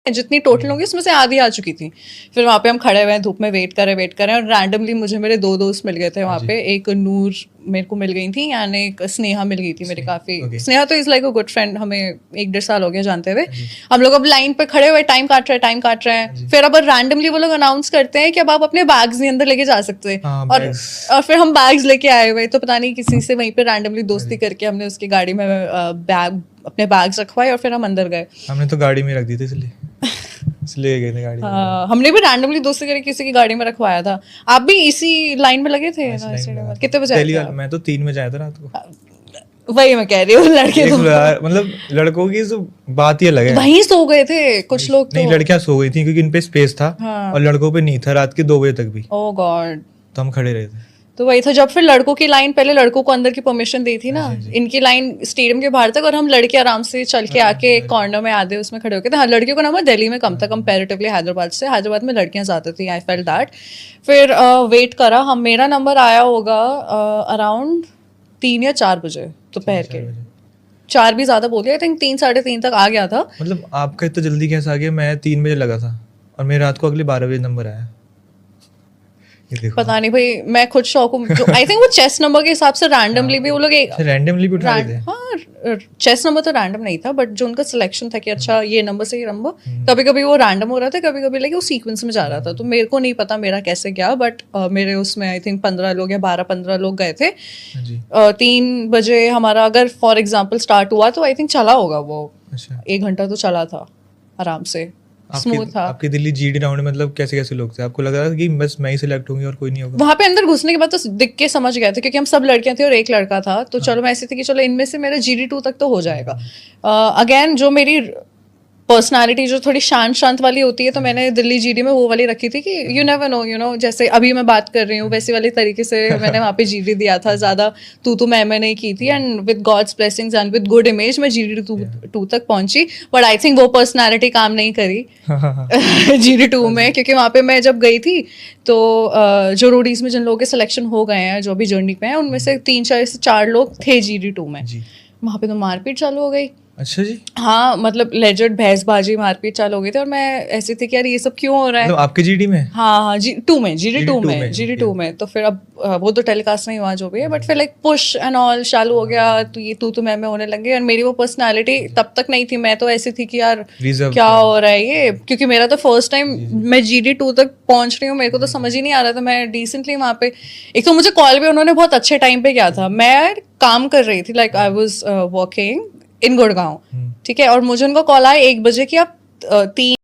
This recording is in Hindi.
जितनी टोटल होंगी उसमें से आधी आ चुकी थी। फिर वहाँ पे हम खड़े हुए हैं धूप में, वेट कर रहे हैं और रैंडमली मुझे मेरे 2 दोस्त मिल गए थे वहाँ पे। एक नूर मेरे को मिल गई थी यानी एक स्नेहा मिल गई थी मेरे काफ़ी। स्नेहा तो is like a good friend, हमें 1-1.5 साल हो गया जानते हुए। हम लोग अब लाइन पे खड़े हुए टाइम काट रहे हैं। फिर अब रैंडमली वो लोग अनाउंस करते हैं कि अब आप अपने बैग्स नहीं अंदर लेके जा सकते। और फिर हम बैग्स लेके आए हुए, तो पता नहीं किसी से वहीं पे रैंडमली दोस्ती करके हमने उसकी गाड़ी में अपने बैग्स रखवाए और फिर हम अंदर गए। हमने तो गाड़ी में रख दी थी इसलिए गए थे गाड़ी में। हमने भी रैंडमली दोस्ती करके किसी की गाड़ी में रखवाया था। आप भी इसी लाइन में लगे थे ना? कितने बजे आए थे? मैं तो 3 बजे आया था रात को। वही मैं कह रही हूँ, लड़के तो मतलब लड़कों की तो बात ही अलग है, वहीं सो गए थे कुछ लोग तो। नहीं, लड़कियां सो गई थी क्योंकि इन पे स्पेस था। और लड़कों पे नहीं था रात के 2 बजे तक भी। ओह गॉड। तो हम खड़े रहे थे। तो वही था जब फिर लड़कों की लाइन, पहले लड़कों को अंदर की परमिशन दी थी ना, इनकी लाइन स्टेडियम के बाहर तक, और हम लड़के आराम से चल के आके एक कॉर्नर में आधे उसमें खड़े हो गए थे। हाँ, लड़कियों का नंबर दिल्ली में कम था कंपैरेटिवली हैदराबाद में लड़कियां ज्यादा थी, आई फेल्ट दैट। फिर वेट करा, हम मेरा नंबर आया होगा अराउंड 3 या 4 बजे दोपहर के। 4 भी ज्यादा बोल दिया, आई थिंक 3 साढ़े 3 तक आ गया था। मतलब आपका इतना जल्दी कैसे आ गया? मैं 3 बजे लगा था और मेरे रात को अगले 12 बजे नंबर आया। पता नहीं भाई, मैं खुद शौक हूँ। आई थिंक वो चेस नंबर के हिसाब से रैंडमली भी वो लोग रैंडमली भी उठा रहे थे। हाँ, चेस नंबर तो रैंडम नहीं था, बट जो उनका सिलेक्शन था कि अच्छा ये नंबर से ये नंबर, कभी कभी वो रैंडम हो रहा था, कभी कभी वो सीक्वेंस में जा रहा था। तो मेरे को नहीं पता मेरा कैसे गया, बट मेरे उसमें आई थिंक 15 लोग या 12-15 लोग गए थे। 3 बजे हमारा अगर फॉर एग्जाम्पल स्टार्ट हुआ तो आई थिंक चला होगा वो 1 घंटा तो चला था आराम से, स्मूथ था। आपकी दिल्ली जीडी राउंड में मतलब कैसे कैसे लोग थे? आपको लग रहा था कि बस मैं ही सिलेक्ट होंगी और कोई नहीं होगा? वहां पे अंदर घुसने के बाद तो दिख के समझ गए थे, क्योंकि हम सब लड़कियां थी और एक लड़का था। तो चलो मैं ऐसी थी कि चलो इनमें से मेरा GD2 तक तो हो जाएगा। अगेन जो मेरी पर्सनालिटी जो थोड़ी शांत वाली होती है, तो मैंने दिल्ली GD में वो वाली रखी थी कि यू नेवर नो, जैसे अभी मैं बात कर रही हूँ वैसी वाली तरीके से मैंने वहाँ पे GD दिया था। ज्यादा तू मैं नहीं की थी, and with God's blessings and with good image मैं GD2 तक पहुंची। बट आई थिंक वो पर्सनालिटी काम नहीं करी GD2 में, क्योंकि वहाँ पे मैं जब गई थी तो जो रोडीज में जिन लोगों के सिलेक्शन हो गए हैं जो भी जर्नी पे हैं, उनमें से 3-4 लोग थे GD2 में। वहाँ पे तो मारपीट चालू हो गई। अच्छा जी। हाँ, मतलब लेजेंड भैंसबाजी मारपीट चालू हो गई थी, और मैं ऐसी थी कि यार ये सब क्यों हो रहा है। मतलब आपके GD में? हाँ, GD2 में। तो फिर अब वो तो टेलीकास्ट नहीं हुआ जो भी है, बट फिर लाइक पुश एंड ऑल चालू हो गया। तो ये तू मैं होने लग गई, और मेरी वो पर्सनालिटी तब तक नहीं थी। मैं तो ऐसी थी कि यार क्या हो रहा है ये, क्योंकि मेरा तो फर्स्ट टाइम मैं GD2 तक पहुंच रही हूँ, मेरे को तो समझ ही नहीं आ रहा था। मैं डिसेंटली वहाँ पे, एक तो मुझे कॉल भी उन्होंने बहुत अच्छे टाइम पे किया था। मैं काम कर रही थी, like I was working in Gurgaon, ठीक है, और मुझे उनका कॉल आया 1 बजे कि आप 3